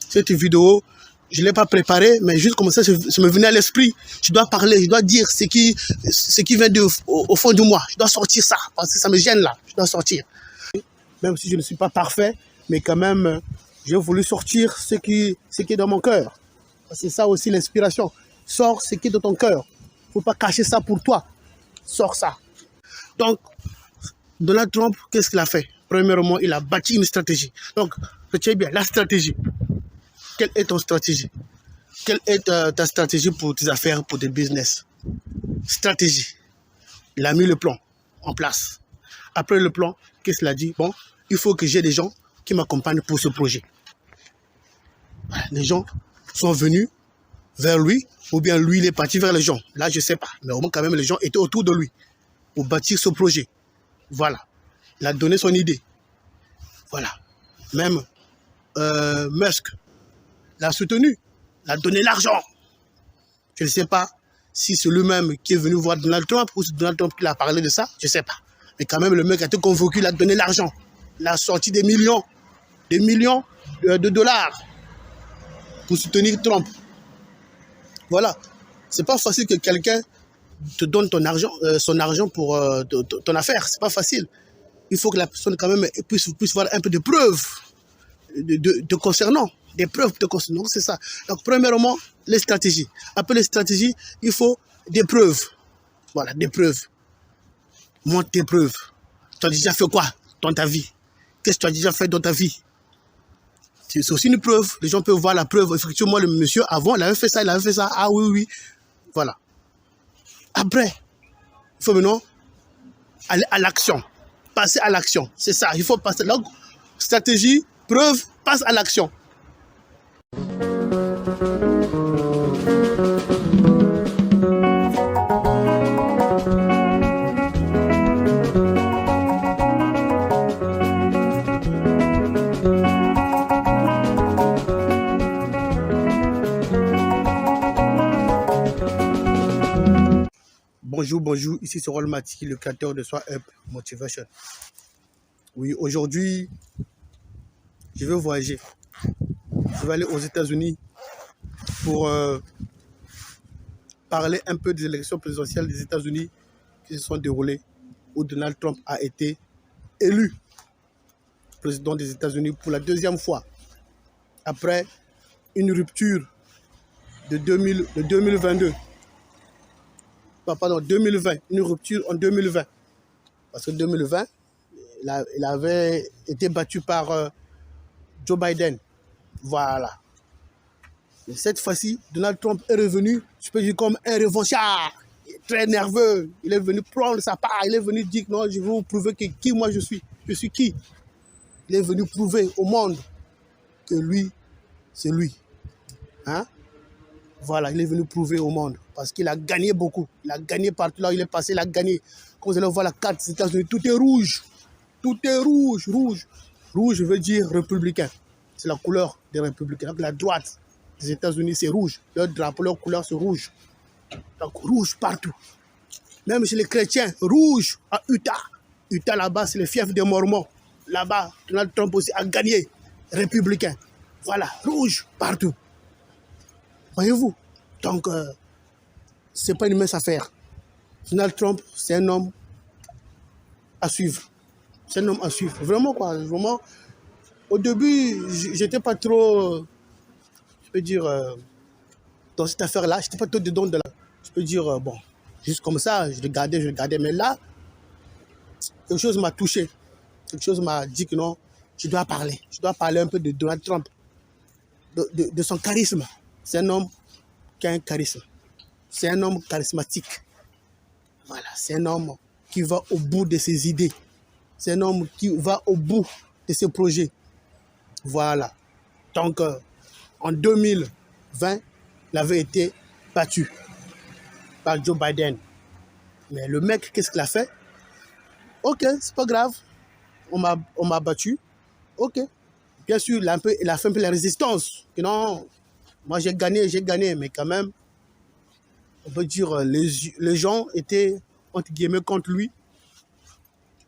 Cette vidéo, je ne l'ai pas préparée, mais juste comme ça me venait à l'esprit. Je dois parler, je dois dire ce qui vient au fond de moi. Je dois sortir ça, parce que ça me gêne là. Je dois sortir. Même si je ne suis pas parfait, mais quand même, j'ai voulu sortir ce qui est dans mon cœur. C'est ça aussi l'inspiration. Sors ce qui est dans ton cœur. Il ne faut pas cacher ça pour toi. Sors ça. Donc, Donald Trump, qu'est-ce qu'il a fait? Premièrement, il a bâti une stratégie. Donc, retiens bien, la stratégie. Quelle est ton stratégie? Quelle est ta stratégie pour tes affaires, pour tes business? Stratégie. Il a mis le plan en place. Après le plan, qu'est-ce qu'il a dit? Bon, il faut que j'ai des gens qui m'accompagnent pour ce projet. Les gens sont venus vers lui, ou bien lui, il est parti vers les gens. Là, je ne sais pas. Mais au moins, quand même, les gens étaient autour de lui pour bâtir ce projet. Voilà. Il a donné son idée. Voilà. Même Musk l'a soutenu. Il a donné l'argent. Je ne sais pas si c'est lui-même qui est venu voir Donald Trump ou c'est Donald Trump qui a parlé de ça. Je ne sais pas. Mais quand même, le mec a été convoqué, il a donné l'argent. Il a sorti des millions de dollars pour soutenir Trump. Voilà. C'est pas facile que quelqu'un te donne ton argent, son argent pour ton affaire. C'est pas facile. Il faut que la personne quand même puisse voir un peu de preuves de concernant. Des preuves de concernant, c'est ça. Donc, premièrement, les stratégies. Après les stratégies, il faut des preuves. Voilà, des preuves. Montre tes preuves. Tu as déjà fait quoi dans ta vie? Qu'est-ce que tu as déjà fait dans ta vie? C'est aussi une preuve. Les gens peuvent voir la preuve. Effectivement, le monsieur, avant, il avait fait ça, il avait fait ça. Ah oui, oui. Voilà. Après, il faut maintenant aller à l'action. Passer à l'action. C'est ça. Il faut passer. Donc, stratégie, preuve, passe à l'action. Bonjour, ici c'est Rol Mati, le créateur de Soi Up Motivation. Oui, aujourd'hui, je vais voyager. Je vais aller aux États-Unis pour parler un peu des élections présidentielles des États-Unis qui se sont déroulées, où Donald Trump a été élu président des États-Unis pour la deuxième fois, après une rupture de 2022. Pardon, 2020, une rupture en 2020. Parce que 2020, il avait été battu par Joe Biden. Voilà. Mais cette fois-ci, Donald Trump est revenu, je peux dire comme un revanchard. Il est très nerveux. Il est venu prendre sa part. Il est venu dire non, je vais vous prouver qui moi je suis. Je suis qui? Il est venu prouver au monde que lui, c'est lui. Hein? Voilà, il est venu prouver au monde parce qu'il a gagné beaucoup. Il a gagné partout là où il est passé, il a gagné. Comme vous allez voir la carte des États-Unis, tout est rouge. Tout est rouge, rouge. Rouge veut dire républicain. C'est la couleur des républicains. Donc la droite des États-Unis, c'est rouge. Leur drapeau, leur couleur, c'est rouge. Donc rouge partout. Même chez les chrétiens, rouge à Utah. Utah là-bas, c'est le fief des Mormons. Là-bas, Donald Trump aussi a gagné. Républicain. Voilà, rouge partout. Voyez-vous? Donc, ce n'est pas une mince affaire. Donald Trump, c'est un homme à suivre. C'est un homme à suivre. Vraiment, quoi. Vraiment. Au début, j'étais pas trop, je peux dire, dans cette affaire-là, j'étais pas trop dedans de la. Je peux dire, bon, juste comme ça, je regardais. Mais là, quelque chose m'a touché. Quelque chose m'a dit que non, je dois parler. Je dois parler un peu de Donald Trump, de son charisme. C'est un homme qui a un charisme. C'est un homme charismatique. Voilà, c'est un homme qui va au bout de ses idées. C'est un homme qui va au bout de ses projets. Voilà. Donc, en 2020, il avait été battu par Joe Biden. Mais le mec, qu'est-ce qu'il a fait? Ok, c'est pas grave. On m'a battu. Ok. Bien sûr, il a fait un peu la résistance. Que non, Moi, j'ai gagné, mais quand même, on peut dire les gens étaient, entre guillemets, contre lui,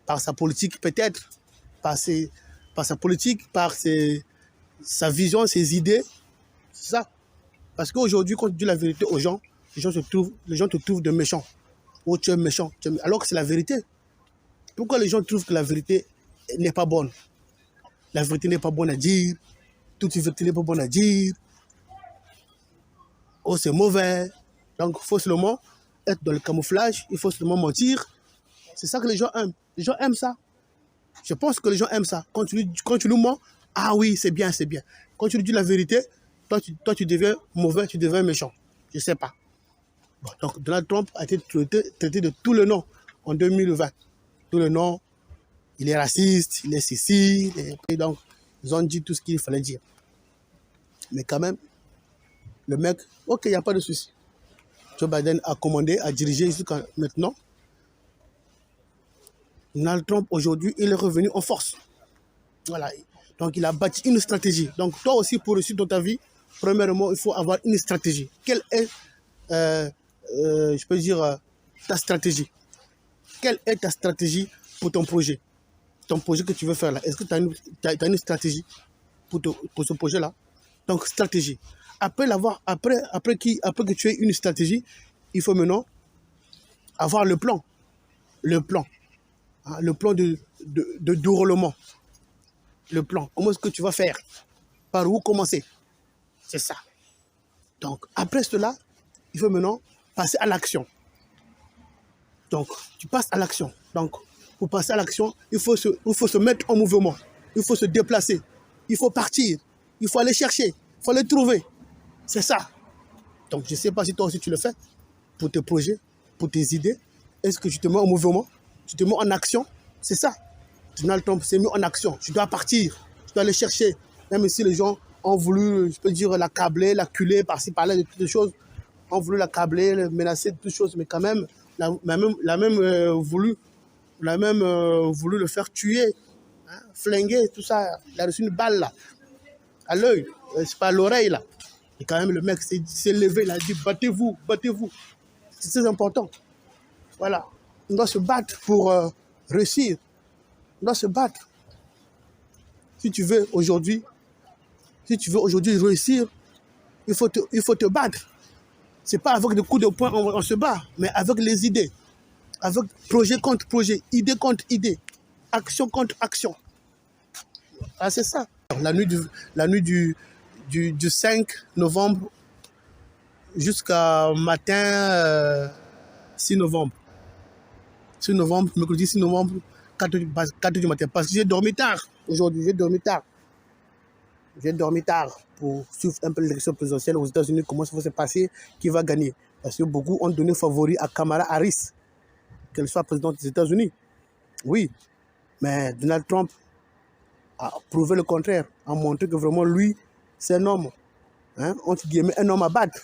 par sa politique peut-être, par, par sa politique, par sa vision, ses idées. C'est ça. Parce qu'aujourd'hui, quand tu dis la vérité aux gens, les gens te trouvent de méchant. Ou tu es méchant. Alors que c'est la vérité. Pourquoi les gens trouvent que la vérité n'est pas bonne? La vérité n'est pas bonne à dire. Toute vérité n'est pas bonne à dire. Oh, c'est mauvais. Donc, il faut seulement être dans le camouflage. Il faut seulement mentir. C'est ça que les gens aiment. Les gens aiment ça. Je pense que les gens aiment ça. Quand tu lui mens, ah oui, c'est bien, c'est bien. Quand tu lui dis la vérité, toi, tu deviens mauvais, tu deviens méchant. Je ne sais pas. Bon, donc, Donald Trump a été traité de tous les noms en 2020. Tous les noms. Il est raciste, il est ceci. Et donc, ils ont dit tout ce qu'il fallait dire. Mais quand même, le mec, ok, il n'y a pas de souci. Joe Biden a commandé, a dirigé jusqu'à maintenant. Donald Trump, aujourd'hui, il est revenu en force. Voilà. Donc, il a bâti une stratégie. Donc, toi aussi, pour réussir dans ta vie, premièrement, il faut avoir une stratégie. Quelle est, je peux dire, ta stratégie? Quelle est ta stratégie pour ton projet? Ton projet que tu veux faire là, est-ce que tu as une stratégie pour ce projet-là? Donc, stratégie. Après que tu aies une stratégie, il faut maintenant avoir le plan. Le plan. Hein, le plan de déroulement. Le plan. Comment est-ce que tu vas faire? Par où commencer? C'est ça. Donc, après cela, il faut maintenant passer à l'action. Donc, tu passes à l'action. Donc, pour passer à l'action, il faut se mettre en mouvement. Il faut se déplacer. Il faut partir. Il faut aller chercher. Il faut aller trouver. C'est ça. Donc, je ne sais pas si toi aussi tu le fais pour tes projets, pour tes idées. Est-ce que tu te mets en mouvement? Tu te mets en action? C'est ça. Donald Trump s'est mis en action. Tu dois partir. Tu dois aller chercher. Même si les gens ont voulu, je peux dire, l'accabler, l'acculer, par-ci, par-là, de toutes les choses, ont voulu l'accabler, le menacer de toutes choses, mais quand même, l'a même voulu le faire tuer, hein, flinguer, tout ça. Il a reçu une balle là, à l'œil, c'est pas à l'oreille là. Et quand même, le mec s'est levé, il a dit battez-vous, battez-vous. C'est très important. Voilà. On doit se battre pour réussir. On doit se battre. Si tu veux aujourd'hui réussir, il faut te battre. C'est pas avec des coups de poing on se bat, mais avec les idées. Avec projet contre projet, idée contre idée, action contre action. Ah, c'est ça. La nuit du 5 novembre jusqu'à matin 6 novembre. 6 novembre, mercredi 6 novembre, 4 du matin. Parce que j'ai dormi tard aujourd'hui, j'ai dormi tard pour suivre un peu l'élection présidentielle aux États-Unis, comment ça va se passer, qui va gagner. Parce que beaucoup ont donné favori à Kamala Harris, qu'elle soit présidente des États-Unis. Oui, mais Donald Trump a prouvé le contraire, a montré que vraiment lui, c'est un homme, hein, entre guillemets, un homme à battre.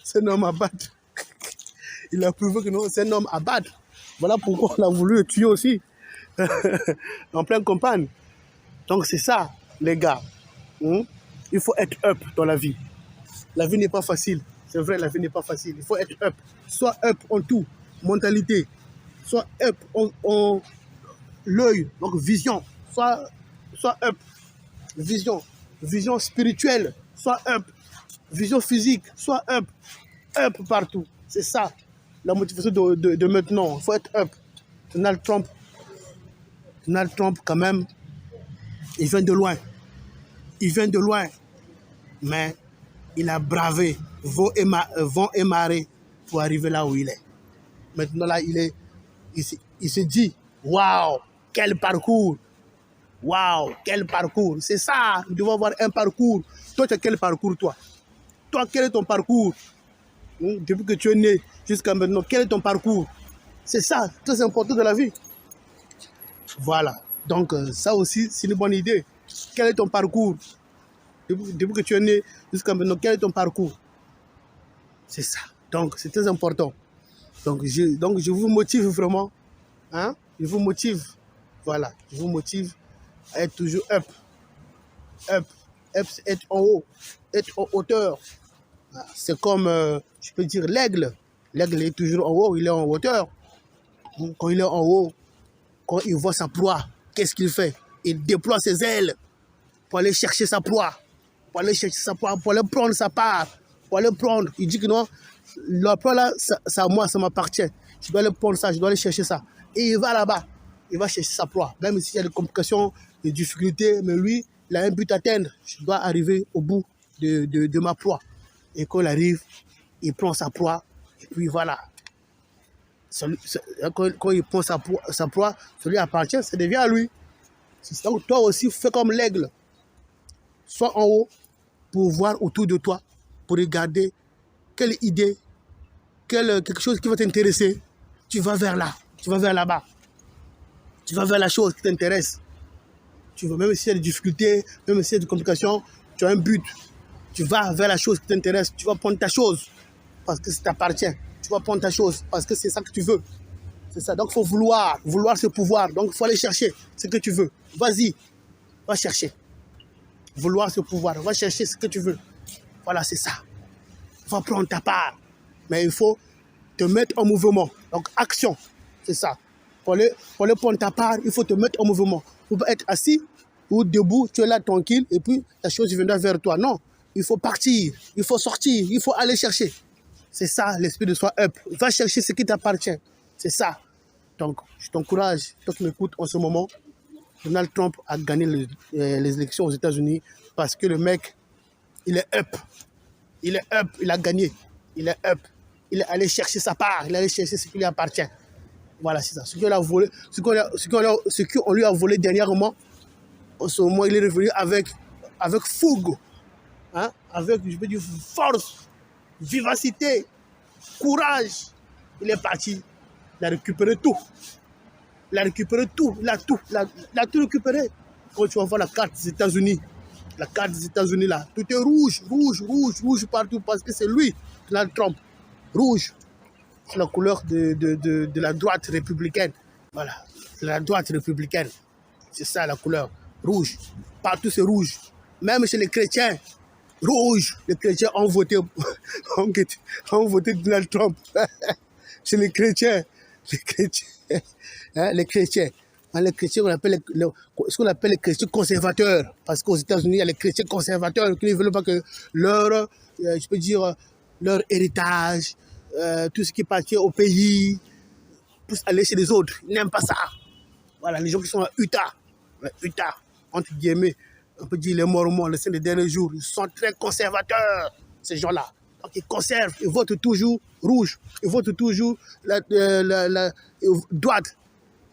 C'est un homme à battre. Il a prouvé que non, c'est un homme à battre. Voilà pourquoi on a voulu le tuer aussi, en pleine campagne. Donc c'est ça, les gars. Il faut être up dans la vie. La vie n'est pas facile. C'est vrai, la vie n'est pas facile. Il faut être up. Soit up en tout, mentalité. Soit up en l'œil, donc vision. Soit up, vision spirituelle. Soit up, vision physique. Soit up partout. C'est ça, la motivation de maintenant. Il faut être up. Donald Trump, quand même, il vient de loin. Mais il a bravé vent et marée pour arriver là où il est. Maintenant, là, il se dit, waouh, quel parcours! Waouh, quel parcours! C'est ça, nous devons avoir un parcours. Toi, tu as quel parcours, toi? Toi, quel est ton parcours? Depuis que tu es né jusqu'à maintenant, quel est ton parcours? C'est ça, très important de la vie. Voilà. Donc, ça aussi, c'est une bonne idée. Quel est ton parcours? Depuis que tu es né jusqu'à maintenant, quel est ton parcours? C'est ça. Donc, c'est très important. Donc, je vous motive vraiment. Hein? Je vous motive. Voilà. Je vous motive à être toujours up. Up, c'est être en haut, être en hauteur. C'est comme, je peux dire, l'aigle. L'aigle est toujours en haut, il est en hauteur. Quand il est en haut, quand il voit sa proie, qu'est-ce qu'il fait? Il déploie ses ailes pour aller chercher sa proie, pour aller chercher sa proie, pour aller prendre sa part, pour aller prendre. Il dit que non, la proie là, ça à moi, ça m'appartient. Je dois aller prendre ça, je dois aller chercher ça. Et il va là-bas, il va chercher sa proie. Même s'il y a des complications, des difficultés, mais lui, il a un but à atteindre. Je dois arriver au bout de ma proie. Et quand il arrive, il prend sa proie, et puis voilà. Quand il prend sa proie, ça lui appartient, ça devient à lui. Donc toi aussi, fais comme l'aigle. Sois en haut pour voir autour de toi, pour regarder quelle idée, quelque chose qui va t'intéresser. Tu vas vers là, tu vas vers là-bas. Tu vas vers la chose qui t'intéresse. Tu vas, même s'il y a des difficultés, même s'il y a des complications, tu as un but. Tu vas vers la chose qui t'intéresse. Tu vas prendre ta chose parce que ça t'appartient. Tu vas prendre ta chose parce que c'est ça que tu veux. C'est ça. Donc il faut vouloir. Vouloir, c'est pouvoir. Donc il faut aller chercher ce que tu veux. Vas-y, va chercher. Vouloir, c'est pouvoir. Va chercher ce que tu veux. Voilà, c'est ça. Va prendre ta part. Mais il faut te mettre en mouvement. Donc action, c'est ça. Pour aller prendre ta part, il faut te mettre en mouvement. Il ne faut pas être assis ou debout, tu es là tranquille et puis la chose viendra vers toi. Non, il faut partir, il faut sortir, il faut aller chercher. C'est ça l'esprit de soi up. Va chercher ce qui t'appartient. C'est ça. Donc, je t'encourage, toi qui m'écoutes en ce moment, Donald Trump a gagné les élections aux États-Unis parce que le mec, il est up. Il est up, il a gagné. Il est up. Il est allé chercher sa part, il est allé chercher ce qui lui appartient. Voilà, c'est ça. Ce qu'on a volé, ce qu'on lui a volé dernièrement, en ce moment, il est revenu avec fougue, hein? Avec, je veux dire, force, vivacité, courage. Il est parti. Il a récupéré tout. Il a récupéré tout. Il a tout récupéré. Quand tu vas voir la carte des États-Unis, la carte des États-Unis là, tout est rouge, rouge, rouge, rouge partout parce que c'est lui, Donald Trump. Rouge. C'est la couleur de la droite républicaine. Voilà, c'est la droite républicaine. C'est ça la couleur. Rouge. Partout c'est rouge. Même chez les chrétiens, rouge. Les chrétiens ont voté, ont voté Donald Trump. Chez les chrétiens, hein, les chrétiens, on appelle ce qu'on appelle les chrétiens conservateurs. Parce qu'aux États-Unis, il y a les chrétiens conservateurs qui ne veulent pas que leur, je peux dire, leur héritage, tout ce qui appartient au pays, puisse aller chez les autres. Ils n'aiment pas ça. Voilà, les gens qui sont à Utah, entre guillemets, on peut dire les Mormons, les derniers jours, ils sont très conservateurs, ces gens-là. Donc ils conservent, ils votent toujours rouge, ils votent toujours la droite,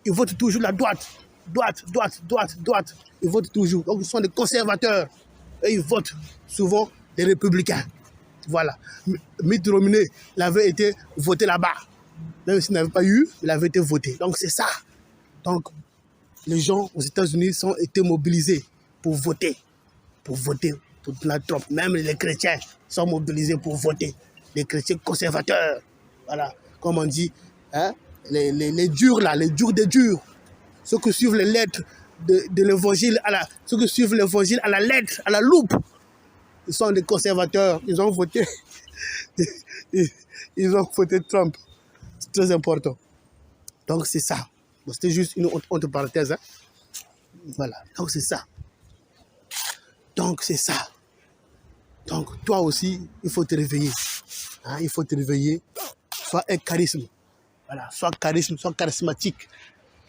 ils votent toujours la droite, droite, ils votent toujours. Donc ils sont des conservateurs et ils votent souvent des républicains. Voilà. Mitt Romney, il avait été voté là-bas. Même s'il n'avait pas eu, il avait été voté. Donc c'est ça. Donc les gens aux États-Unis ont été mobilisés pour voter pour Donald Trump. Même les chrétiens sont mobilisés pour voter. Les chrétiens conservateurs. Voilà. Comme on dit, hein, les durs là, les durs des durs. Ceux qui suivent les lettres de l'évangile ceux qui suivent l'évangile à la lettre, à la loupe. Ils sont des conservateurs. Ils ont voté. Ils ont voté Trump. C'est très important. Donc c'est ça. Bon, c'était juste une autre parenthèse. Hein? Voilà. Donc c'est ça. Donc c'est ça. Donc toi aussi, il faut te réveiller. Hein? Il faut te réveiller. Sois un charisme. Voilà. Sois charismatique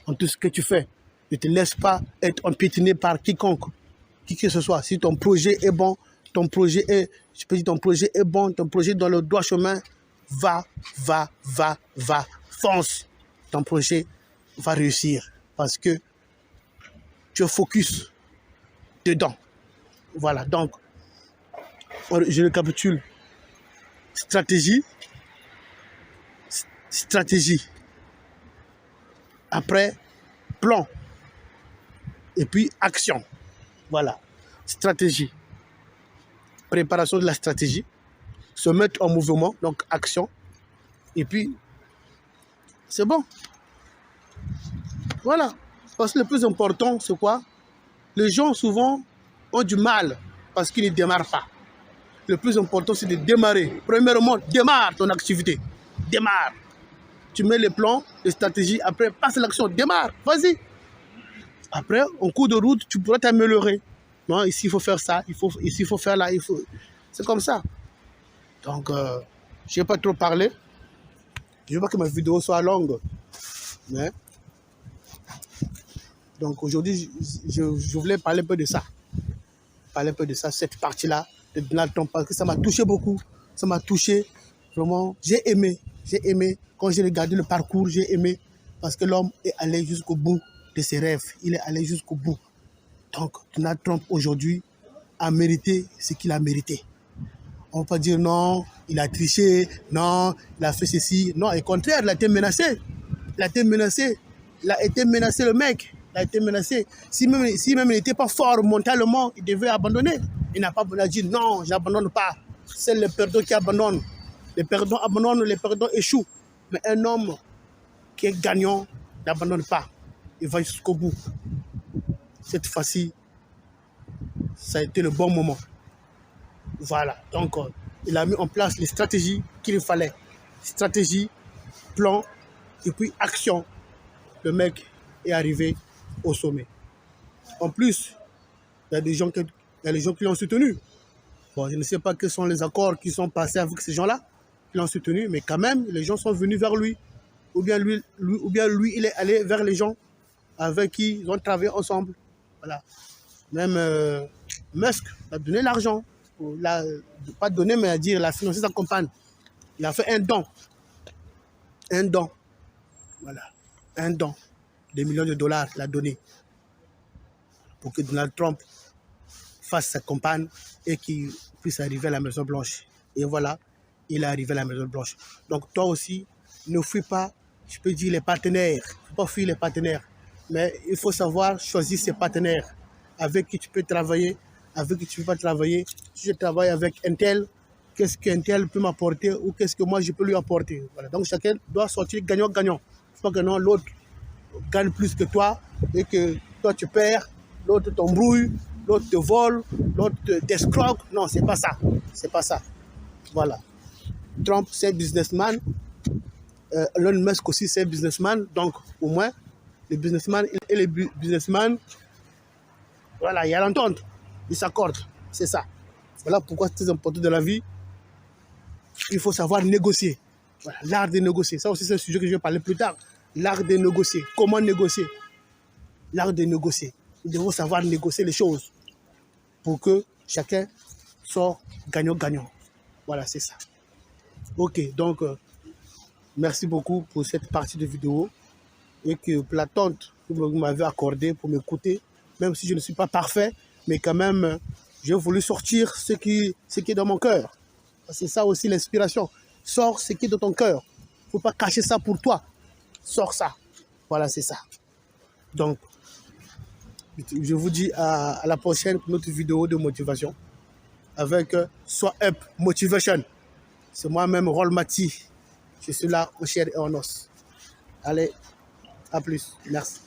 en tout ce que tu fais. Ne te laisse pas être empiétiné par quiconque. Qui que ce soit. Si ton projet est bon, ton projet est bon, ton projet est dans le droit chemin, va, fonce. Ton projet va réussir parce que tu es focus dedans. Voilà, donc, je récapitule. Stratégie. Après, plan. Et puis, action. Voilà, stratégie. Préparation de la stratégie, se mettre en mouvement, donc action, et puis c'est bon. Voilà. Parce que le plus important, c'est quoi? Les gens souvent ont du mal parce qu'il ne démarre pas. Le plus important, c'est de démarrer. Premièrement, démarre ton activité. Démarre. Tu mets les plans, les stratégies, après, passe à l'action. Démarre, vas-y. Après, en cours de route, tu pourras t'améliorer. Non, ici, il faut faire ça, ici, il faut faire là, C'est comme ça. Donc, je n'ai pas trop parlé. Je ne veux pas que ma vidéo soit longue. Mais... Donc, aujourd'hui, je voulais parler un peu de ça. Parler un peu de ça, cette partie-là de Donald Trump, parce que ça m'a touché beaucoup. Ça m'a touché. Vraiment, j'ai aimé. Quand j'ai regardé le parcours, j'ai aimé. Parce que l'homme est allé jusqu'au bout de ses rêves. Il est allé jusqu'au bout. Donc, Donald Trump, aujourd'hui, a mérité ce qu'il a mérité. On ne va pas dire non, il a triché, non, il a fait ceci. Non, au contraire, il a été menacé. Il a été menacé. Il a été menacé, le mec. Il a été menacé. Si même il n'était pas fort mentalement, il devait abandonner. Il n'a pas dit non, je n'abandonne pas. C'est les perdants qui abandonnent. Les perdants abandonnent, les perdants échouent. Mais un homme qui est gagnant n'abandonne pas. Il va jusqu'au bout. Cette fois-ci, ça a été le bon moment. Voilà. Donc, il a mis en place les stratégies qu'il fallait. Stratégie, plan, et puis action. Le mec est arrivé au sommet. En plus, il y a des gens qui l'ont soutenu. Bon, je ne sais pas quels sont les accords qui sont passés avec ces gens-là, qui l'ont soutenu, mais quand même, les gens sont venus vers lui. Ou bien lui, il est allé vers les gens avec qui ils ont travaillé ensemble. Voilà. Même Musk a donné l'argent. Pas donné, mais à dire, il a financé sa campagne. Il a fait un don. Un don. Voilà. Un don. Des millions de dollars, il a donné. Pour que Donald Trump fasse sa campagne et qu'il puisse arriver à la Maison Blanche. Et voilà, il est arrivé à la Maison Blanche. Donc toi aussi, ne fuis pas, je peux dire les partenaires. Il ne faut pas fuir les partenaires. Mais il faut savoir choisir ses partenaires avec qui tu peux travailler, avec qui tu ne peux pas travailler. Si je travaille avec un tel, qu'est-ce qu'un tel peut m'apporter ou qu'est-ce que moi je peux lui apporter. Voilà. Donc chacun doit sortir gagnant-gagnant. Il faut que non, l'autre gagne plus que toi et que toi tu perds, l'autre t'embrouille, l'autre te vole, l'autre t'escroque. Non, c'est pas ça. C'est pas ça. Voilà. Trump, c'est businessman. Elon Musk aussi, c'est businessman. Donc, au moins, les businessmen et les businessmen, voilà, il y a l'entente. Ils s'accordent. C'est ça. Voilà pourquoi c'est très important de la vie. Il faut savoir négocier. Voilà, l'art de négocier. Ça aussi, c'est un sujet que je vais parler plus tard. L'art de négocier. Comment négocier? L'art de négocier. Nous devons savoir négocier les choses pour que chacun soit gagnant-gagnant. Voilà, c'est ça. Ok, donc, merci beaucoup pour cette partie de vidéo et que pour l'attente que vous m'avez accordée pour m'écouter, même si je ne suis pas parfait, mais quand même, j'ai voulu sortir ce qui est dans mon cœur. C'est ça aussi l'inspiration. Sors ce qui est dans ton cœur. Il ne faut pas cacher ça pour toi. Sors ça. Voilà, c'est ça. Donc, je vous dis à la prochaine pour notre vidéo de motivation avec Sois Up Motivation. C'est moi-même, Rol Mati. Je suis là en chair et en os. Allez, à plus. Merci.